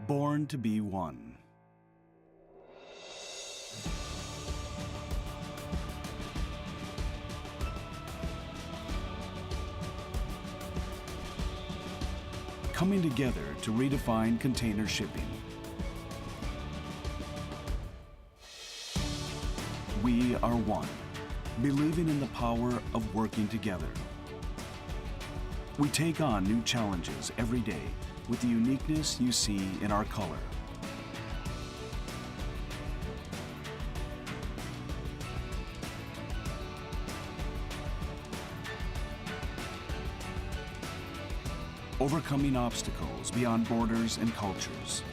Born to be one. Coming together to redefine container shipping. We are one, believing in the power of working together. We take on new challenges every day with the uniqueness you see in our color. Overcoming obstacles beyond borders and cultures.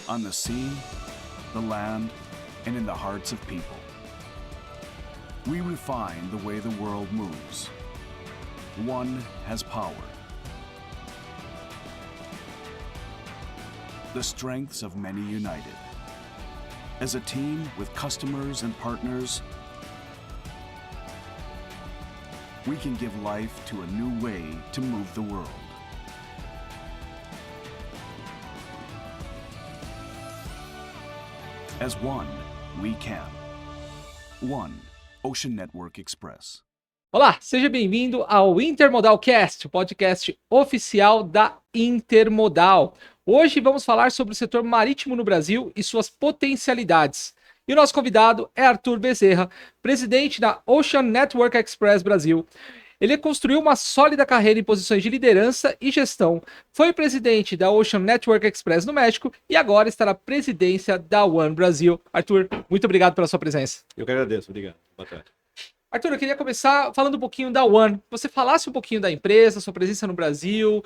On the sea, the land, and in the hearts of people. We refine the way the world moves. One has power. The strengths of many united. As a team with customers and partners, we can give life to a new way to move the world. As one, we can. One, Ocean Network Express. Olá, seja bem-vindo ao Intermodal Cast, o podcast oficial da Intermodal. Hoje vamos falar sobre o setor marítimo no Brasil e suas potencialidades. E o nosso convidado é Arthur Bezerra, presidente da Ocean Network Express Brasil. Ele construiu uma sólida carreira em posições de liderança e gestão, foi presidente da Ocean Network Express no México e agora está na presidência da One Brasil. Arthur, muito obrigado pela sua presença. Eu que agradeço, obrigado. Boa tarde. Arthur, eu queria começar falando um pouquinho da One. Você falasse um pouquinho da empresa, sua presença no Brasil,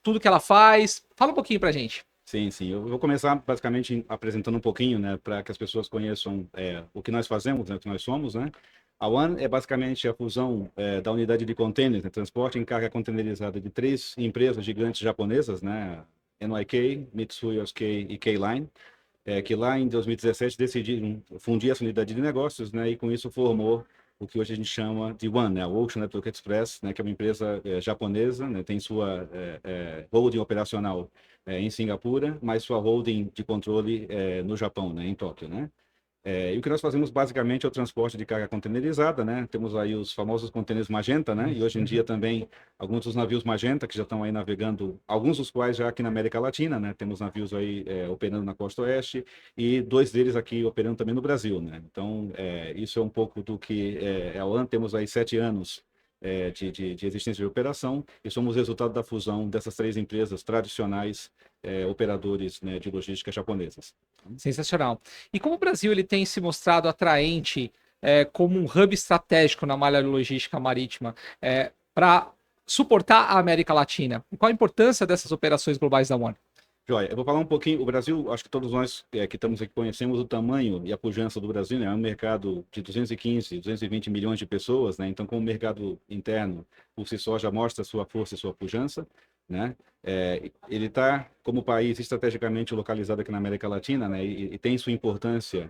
tudo que ela faz. Fala um pouquinho pra gente. Sim. Eu vou começar basicamente apresentando um pouquinho, né, para que as pessoas conheçam o que nós fazemos, né, o que nós somos, né. A One é basicamente a fusão da unidade de contêineres, né, transporte em carga containerizada de 3 empresas gigantes japonesas, né, NYK, Mitsui O.S.K. e K-Line, que lá em 2017 decidiram fundir essa unidade de negócios, né, e com isso formou o que hoje a gente chama de One, né, a Ocean Network Express, né, que é uma empresa japonesa, né, tem sua holding operacional em Singapura, mas sua holding de controle no Japão, né, em Tóquio, né. E o que nós fazemos basicamente é o transporte de carga containerizada, né? Temos aí os famosos contêineres Magenta, né? E hoje em dia também alguns dos navios Magenta que já estão aí navegando, alguns dos quais já aqui na América Latina, né? Temos navios aí operando na costa oeste e 2 deles aqui operando também no Brasil, né? Então, isso é um pouco do que é a ONE. Temos aí 7 anos de existência de operação e somos resultado da fusão dessas 3 empresas tradicionais operadores, né, de logística japonesas. Sensacional. E como o Brasil ele tem se mostrado atraente como um hub estratégico na malha logística marítima para suportar a América Latina? Qual a importância dessas operações globais da One? Joia, eu vou falar um pouquinho. O Brasil, acho que todos nós que estamos aqui conhecemos o tamanho e a pujança do Brasil, né? É um mercado de 220 milhões de pessoas, né? Então, como mercado interno, por si só, já mostra sua força e sua pujança, né? Ele está, como país, estrategicamente localizado aqui na América Latina, né? E tem sua importância,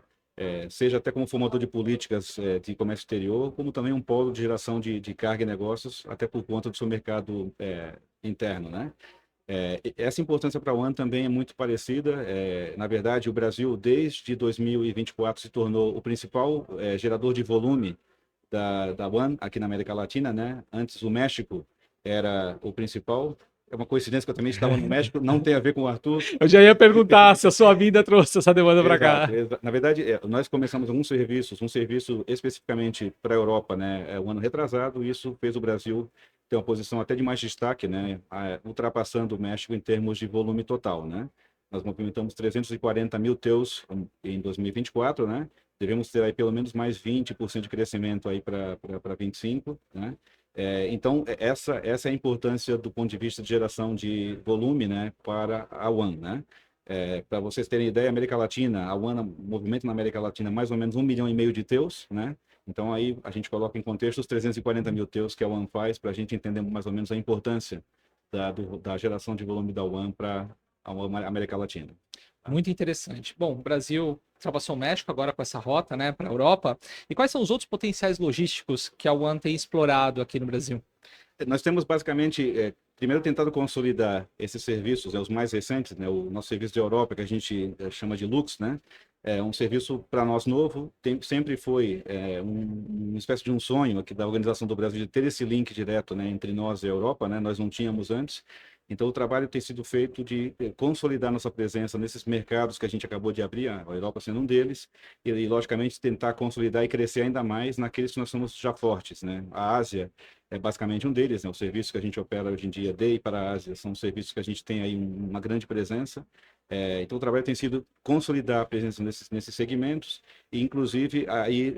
seja até como formador de políticas de comércio exterior, como também um polo de geração de carga e negócios, até por conta do seu mercado interno, né? Essa importância para a One também é muito parecida. Na verdade, o Brasil, desde 2024, se tornou o principal gerador de volume da One aqui na América Latina, né? Antes, o México era o principal. É uma coincidência que eu também estava no México, não tem a ver com o Arthur. Eu já ia perguntar se a sua vinda trouxe essa demanda para cá. Na verdade, nós começamos alguns serviços, um serviço especificamente para a Europa, né, o ano retrasado, e isso fez o Brasil ter uma posição até de mais destaque, né, ultrapassando o México em termos de volume total, né. Nós movimentamos 340 mil TEUs em 2024, né, devemos ter aí pelo menos mais 20% de crescimento aí para 25, né. Então, essa é a importância do ponto de vista de geração de volume, né, para a One, né. Para vocês terem ideia, América Latina, a One movimenta na América Latina mais ou menos 1,5 milhão de TEUs, né. Então, aí a gente coloca em contexto os 340 mil TEUs que a One faz, para a gente entender mais ou menos a importância da geração de volume da One para a América Latina. Muito interessante. Bom, o Brasil ultrapassou o México agora com essa rota, né, para a Europa. E quais são os outros potenciais logísticos que a One tem explorado aqui no Brasil? Nós temos basicamente, primeiro tentado consolidar esses serviços, os mais recentes, né, o nosso serviço de Europa, que a gente chama de Lux, né, é um serviço para nós novo, sempre foi uma espécie de um sonho aqui da Organização do Brasil de ter esse link direto, né, entre nós e a Europa, né, nós não tínhamos antes. Então, o trabalho tem sido feito de consolidar nossa presença nesses mercados que a gente acabou de abrir, a Europa sendo um deles, e logicamente, tentar consolidar e crescer ainda mais naqueles que nós somos já fortes, né? A Ásia é basicamente um deles, né? Os serviços que a gente opera hoje em dia, de e para a Ásia, são serviços que a gente tem aí uma grande presença. Então, o trabalho tem sido consolidar a presença nesses segmentos e, inclusive, aí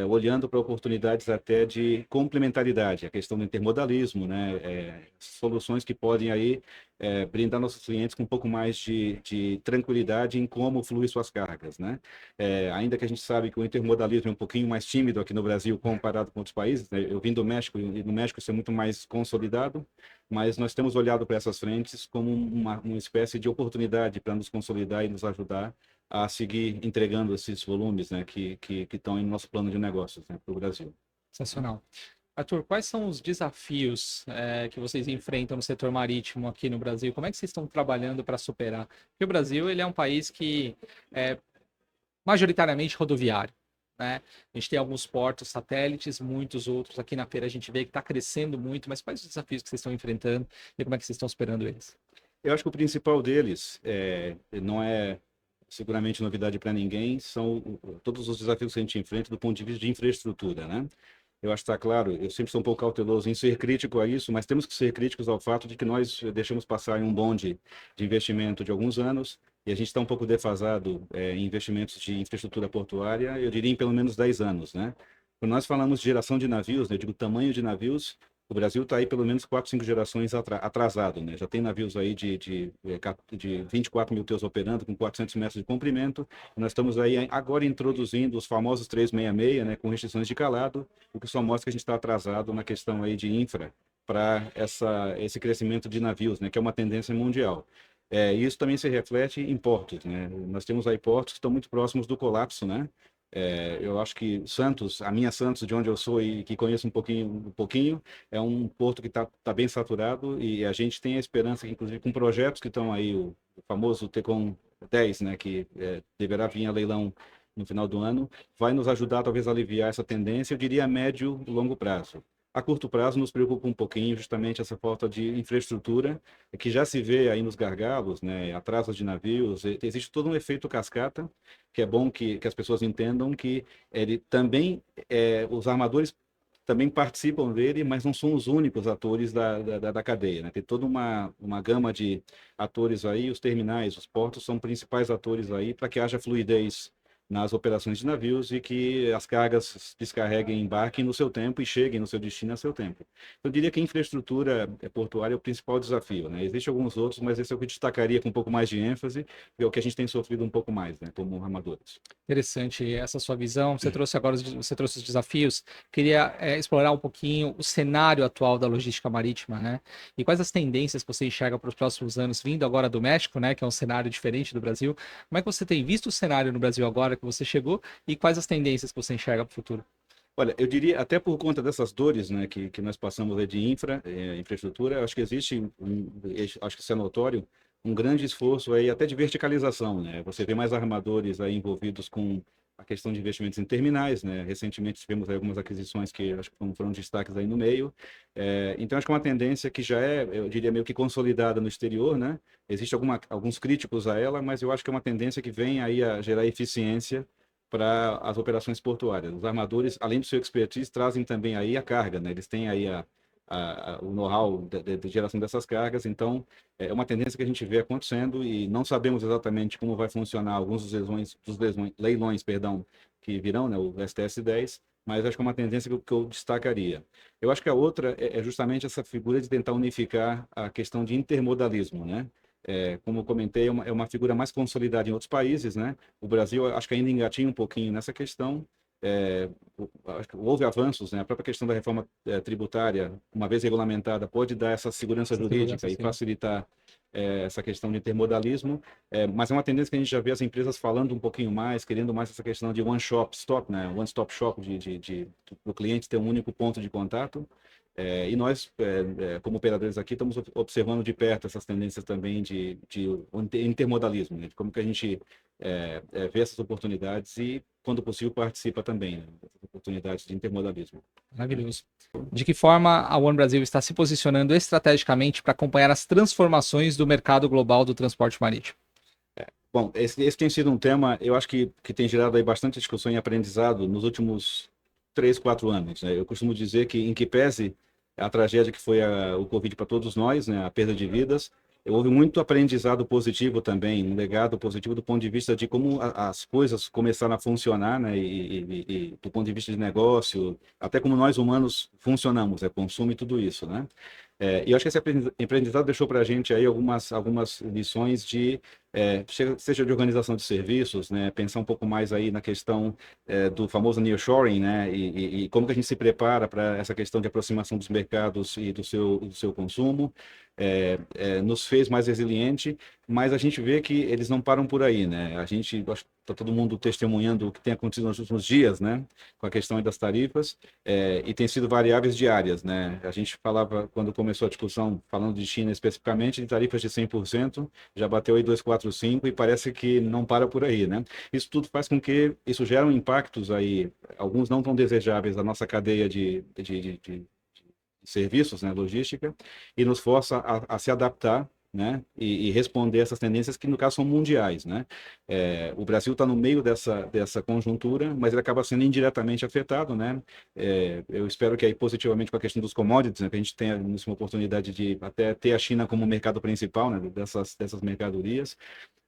olhando para oportunidades até de complementaridade, a questão do intermodalismo, né? Soluções que podem aí brindar nossos clientes com um pouco mais de tranquilidade em como fluir suas cargas, né? Ainda que a gente sabe que o intermodalismo é um pouquinho mais tímido aqui no Brasil comparado com outros países, né? Eu vim do México e no México isso é muito mais consolidado, mas nós temos olhado para essas frentes como uma espécie de oportunidade para nos consolidar e nos ajudar a seguir entregando esses volumes, né, que estão no nosso plano de negócios, né, para o Brasil. Sensacional. Arthur, quais são os desafios que vocês enfrentam no setor marítimo aqui no Brasil? Como é que vocês estão trabalhando para superar? Porque o Brasil ele é um país que é majoritariamente rodoviário, né? A gente tem alguns portos satélites, muitos outros. Aqui na feira a gente vê que está crescendo muito, mas quais os desafios que vocês estão enfrentando e como é que vocês estão superando eles? Eu acho que o principal deles não é seguramente novidade para ninguém, são todos os desafios que a gente enfrenta do ponto de vista de infraestrutura, né? Eu acho que está claro, eu sempre sou um pouco cauteloso em ser crítico a isso, mas temos que ser críticos ao fato de que nós deixamos passar em um bonde de investimento de alguns anos e a gente está um pouco defasado em investimentos de infraestrutura portuária, eu diria em pelo menos 10 anos, né? Quando nós falamos de geração de navios, né, eu digo tamanho de navios, o Brasil está aí pelo menos 4, 5 gerações atrasado, né? Já tem navios aí de 24 mil teus operando com 400 metros de comprimento. Nós estamos aí agora introduzindo os famosos 366, né? Com restrições de calado, o que só mostra que a gente está atrasado na questão aí de infra para esse crescimento de navios, né? Que é uma tendência mundial. E isso também se reflete em portos, né? Nós temos aí portos que estão muito próximos do colapso, né? Eu acho que Santos, a minha Santos, de onde eu sou e que conheço um pouquinho, é um porto que está bem saturado e a gente tem a esperança que, inclusive, com projetos que estão aí, o famoso Tecon 10, né, que deverá vir a leilão no final do ano, vai nos ajudar talvez a aliviar essa tendência, eu diria a médio e longo prazo. A curto prazo nos preocupa um pouquinho justamente essa falta de infraestrutura, que já se vê aí nos gargalos, né, atrasos de navios, existe todo um efeito cascata, que é bom que as pessoas entendam que ele também, os armadores também participam dele, mas não são os únicos atores da cadeia, né? Tem toda uma gama de atores aí, os terminais, os portos são principais atores aí para que haja fluidez nas operações de navios e que as cargas descarreguem, embarquem no seu tempo e cheguem no seu destino a seu tempo. Eu diria que a infraestrutura portuária é o principal desafio, né? Existem alguns outros, mas esse é o que eu destacaria com um pouco mais de ênfase, e é o que a gente tem sofrido um pouco mais, né, como armadores. Interessante essa sua visão. Você trouxe agora, você trouxe os desafios. Queria explorar um pouquinho o cenário atual da logística marítima, né? E quais as tendências que você enxerga para os próximos anos, vindo agora do México, né? Que é um cenário diferente do Brasil. Como é que você tem visto o cenário no Brasil agora que você chegou e quais as tendências que você enxerga para o futuro? Olha, eu diria, até por conta dessas dores, né, que nós passamos aí de infraestrutura, acho que existe, acho que isso é notório, um grande esforço aí até de verticalização, né? Você vê mais armadores aí envolvidos com a questão de investimentos em terminais, né? Recentemente tivemos aí algumas aquisições que acho que foram destaques aí no meio. Então acho que é uma tendência que já eu diria, meio que consolidada no exterior, né? Existem alguns críticos a ela, mas eu acho que é uma tendência que vem aí a gerar eficiência para as operações portuárias. Os armadores, além do seu expertise, trazem também aí a carga, né? Eles têm aí o know-how de geração dessas cargas, então é uma tendência que a gente vê acontecendo e não sabemos exatamente como vai funcionar alguns dos leilões, perdão, que virão, né? O STS-10, mas acho que é uma tendência que eu destacaria. Eu acho que a outra é justamente essa figura de tentar unificar a questão de intermodalismo, né? Como eu comentei, é uma figura mais consolidada em outros países, né? O Brasil, acho que ainda engatinha um pouquinho nessa questão. Acho que houve avanços, né? A própria questão da reforma tributária, uma vez regulamentada, pode dar essa segurança jurídica e facilitar essa questão de intermodalismo, mas é uma tendência que a gente já vê as empresas falando um pouquinho mais, querendo mais essa questão de one-stop shop, né? One-stop shop, do cliente ter um único ponto de contato. E nós, como operadores aqui, estamos observando de perto essas tendências também de intermodalismo, né? De como que a gente vê essas oportunidades e, quando possível, participa também, né, dessas oportunidades de intermodalismo. Maravilhoso. De que forma a One Brasil está se posicionando estrategicamente para acompanhar as transformações do mercado global do transporte marítimo? Bom, esse tem sido um tema, eu acho que tem gerado aí bastante discussão e aprendizado nos últimos 3, 4 anos, né? Eu costumo dizer que, em que pese a tragédia que foi o Covid para todos nós, né, a perda de vidas, houve muito aprendizado positivo também, um legado positivo do ponto de vista de como as coisas começaram a funcionar, né, e do ponto de vista de negócio, até como nós humanos funcionamos, consumo e tudo isso, né? E eu acho que esse aprendizado deixou para a gente aí algumas lições seja de organização de serviços, né, pensar um pouco mais aí na questão do famoso nearshoring, né, e como que a gente se prepara para essa questão de aproximação dos mercados e do seu consumo. Nos fez mais resiliente, mas a gente vê que eles não param por aí, né? Acho que está todo mundo testemunhando o que tem acontecido nos últimos dias, né, com a questão aí das tarifas, e tem sido variáveis diárias, né? A gente falava, quando começou a discussão, falando de China especificamente, de tarifas de 100%, já bateu aí 245 e parece que não para por aí, né? Isso tudo faz com que isso gere impactos aí, alguns não tão desejáveis da nossa cadeia de serviços, né, logística, e nos força a se adaptar, né, e responder essas tendências que, no caso, são mundiais, né? O Brasil está no meio dessa conjuntura, mas ele acaba sendo indiretamente afetado, né? Eu espero que aí positivamente com a questão dos commodities, né, que a gente tenha uma oportunidade de até ter a China como mercado principal, né, dessas mercadorias,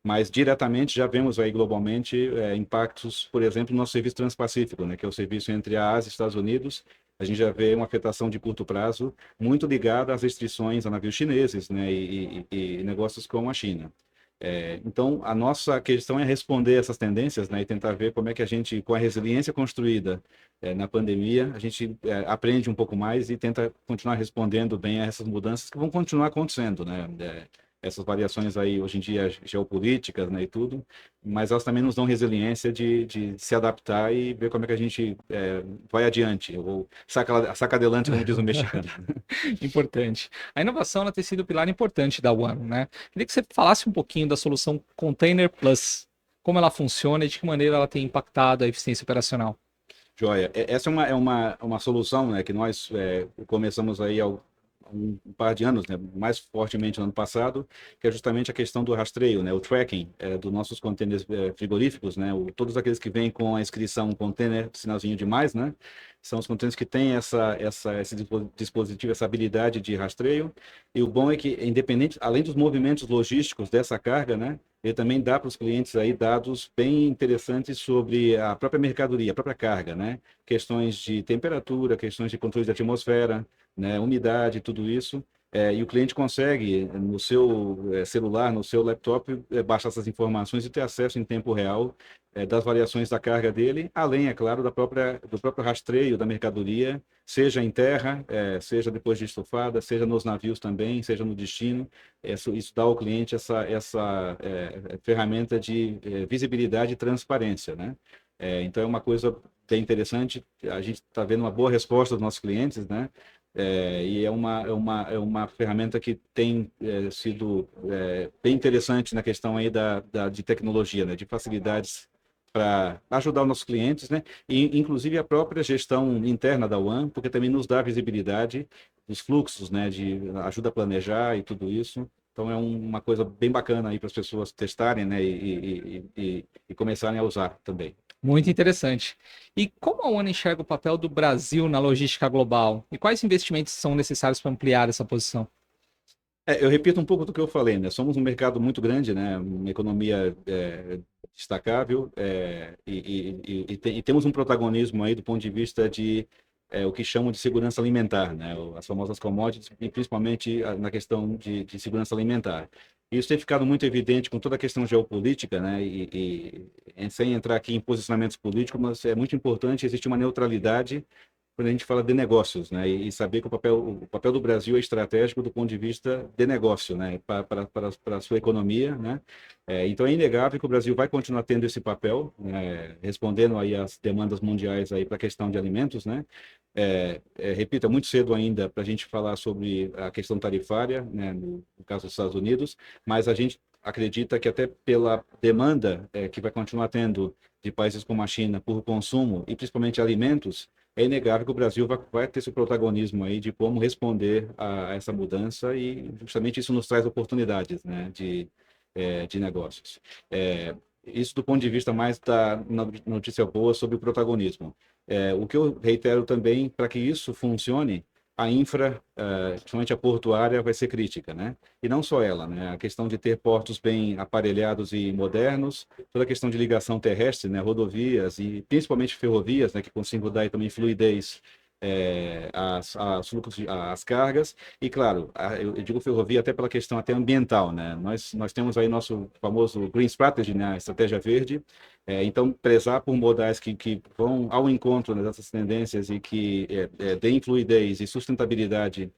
mas diretamente já vemos aí globalmente impactos, por exemplo, no nosso serviço Transpacífico, né, que é o serviço entre a Ásia e Estados Unidos. A gente já vê uma afetação de curto prazo muito ligada às restrições a navios chineses, né, e negócios com a China. Então, a nossa questão é responder essas tendências, né, e tentar ver como é que a gente, com a resiliência construída na pandemia, a gente aprende um pouco mais e tenta continuar respondendo bem a essas mudanças que vão continuar acontecendo, né? Essas variações aí, hoje em dia, geopolíticas, né, e tudo, mas elas também nos dão resiliência de se adaptar e ver como é que a gente vai adiante, ou saca adelante, como diz o mexicano. Importante. A inovação ela tem sido um pilar importante da One, né? Queria que você falasse um pouquinho da solução Container Plus, como ela funciona e de que maneira ela tem impactado a eficiência operacional. Joia. Essa é uma solução, né, que nós começamos aí há um par de anos, né, mais fortemente no ano passado, que é justamente a questão do rastreio, né, o tracking dos nossos contêineres frigoríficos, né, todos aqueles que vêm com a inscrição container, sinalzinho de mais, né, são os contêineres que têm esse dispositivo, essa habilidade de rastreio. E o bom é que, independente, além dos movimentos logísticos dessa carga, né, ele também dá para os clientes aí dados bem interessantes sobre a própria mercadoria, a própria carga, né? Questões de temperatura, questões de controle de atmosfera, né? Umidade, tudo isso. E o cliente consegue, no seu celular, no seu laptop, baixar essas informações e ter acesso em tempo real das variações da carga dele, além, é claro, do próprio rastreio da mercadoria, seja em terra, seja depois de estofada, seja nos navios também, seja no destino. Isso dá ao cliente essa ferramenta de visibilidade e transparência, né? Então é uma coisa bem interessante. A gente está vendo uma boa resposta dos nossos clientes, né? E é uma ferramenta que tem sido bem interessante na questão aí de tecnologia, né? De facilidades para ajudar os nossos clientes, né? E inclusive a própria gestão interna da One, porque também nos dá visibilidade dos fluxos, né? Ajuda a planejar e tudo isso. Então é uma coisa bem bacana aí para as pessoas testarem, né? E começarem a usar também. Muito interessante. E como a One enxerga o papel do Brasil na logística global? E quais investimentos são necessários para ampliar essa posição? Eu repito um pouco do que eu falei, né? Somos um mercado muito grande, né? Uma economia destacável, e temos um protagonismo aí do ponto de vista de o que chamam de segurança alimentar, né? As famosas commodities, e principalmente na questão de segurança alimentar. Isso tem ficado muito evidente com toda a questão geopolítica, né? Sem entrar aqui em posicionamentos políticos, mas é muito importante existir uma neutralidade quando a gente fala de negócios, né? E saber que o papel do Brasil é estratégico do ponto de vista de negócio, né? Para a sua economia, né? Então é inegável que o Brasil vai continuar tendo esse papel, né? Respondendo aí às demandas mundiais aí para a questão de alimentos, né? Repito, é muito cedo ainda para a gente falar sobre a questão tarifária, né? No caso dos Estados Unidos, mas a gente acredita que até pela demanda que vai continuar tendo de países como a China por consumo e principalmente alimentos, é inegável que o Brasil vai ter esse protagonismo aí de como responder a essa mudança e justamente isso nos traz oportunidades, né, de negócios. Isso do ponto de vista mais da notícia boa sobre o protagonismo. O que eu reitero também, para que isso funcione, a infra, principalmente a portuária, vai ser crítica, né? E não só ela, né? A questão de ter portos bem aparelhados e modernos, toda a questão de ligação terrestre, né? Rodovias e principalmente ferrovias, né? Que consigam dar aí também fluidez às cargas. E, claro, eu digo ferrovia até pela questão até ambiental, né? Nós temos aí nosso famoso Green Strategy, né? A estratégia verde. Então, prezar por modais que vão ao encontro, né, dessas tendências e que deem fluidez e sustentabilidade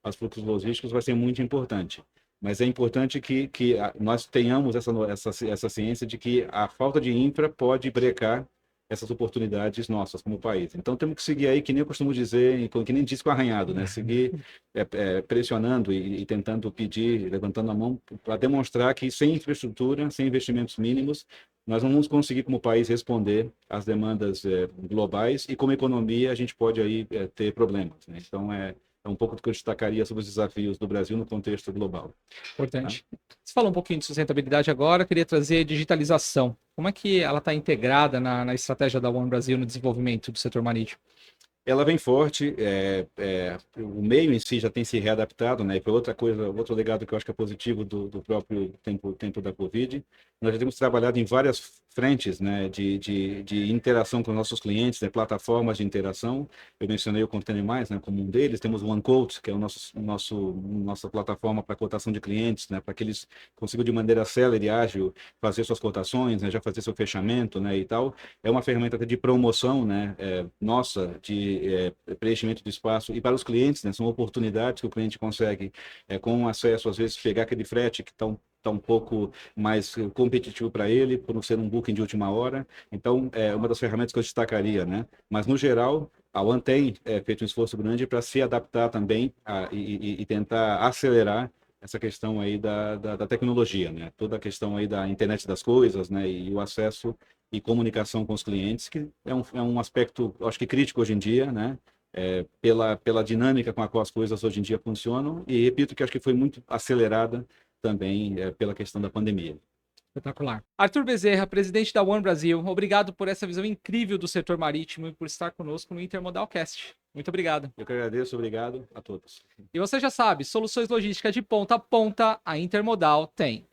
aos fluxos logísticos vai ser muito importante. Mas é importante que nós tenhamos essa ciência de que a falta de infra pode brecar essas oportunidades nossas como país. Então, temos que seguir aí, que nem eu costumo dizer, que nem disco arranhado, né? Seguir pressionando e tentando pedir, levantando a mão, para demonstrar que sem infraestrutura, sem investimentos mínimos, nós não vamos conseguir, como país, responder às demandas globais e, como economia, a gente pode aí ter problemas, né? Então, é um pouco do que eu destacaria sobre os desafios do Brasil no contexto global. Importante. Você falou um pouquinho de sustentabilidade agora, eu queria trazer digitalização. Como é que ela está integrada na estratégia da One Brasil no desenvolvimento do setor marítimo? Ela vem forte, o meio em si já tem se readaptado, né? E foi outra coisa, outro legado que eu acho que é positivo do próprio tempo da Covid. Nós já temos trabalhado em várias frentes, né, de interação com os nossos clientes, né, plataformas de interação. Eu mencionei o Container Mais, né, como um deles. Temos o OneQuote, que é nossa plataforma para cotação de clientes, né, para que eles consigam de maneira célere e ágil fazer suas cotações, né, já fazer seu fechamento, né, e tal. É uma ferramenta até de promoção, né, nossa, de preenchimento de espaço, e para os clientes, né, são oportunidades que o cliente consegue, com acesso, às vezes, pegar aquele frete que está um pouco mais competitivo para ele, por não ser um booking de última hora. Então, é uma das ferramentas que eu destacaria, né? Mas, no geral, a One tem feito um esforço grande para se adaptar também e tentar acelerar essa questão aí da tecnologia, né? Toda a questão aí da internet das coisas, né? E o acesso e comunicação com os clientes, que é um aspecto, acho que crítico hoje em dia, né? Pela dinâmica com a qual as coisas hoje em dia funcionam, e repito que acho que foi muito acelerada também pela questão da pandemia. Espetacular. Arthur Bezerra, presidente da One Brasil, obrigado por essa visão incrível do setor marítimo e por estar conosco no Intermodalcast. Muito obrigado. Eu que agradeço, obrigado a todos. E você já sabe, soluções logísticas de ponta a ponta, a Intermodal tem.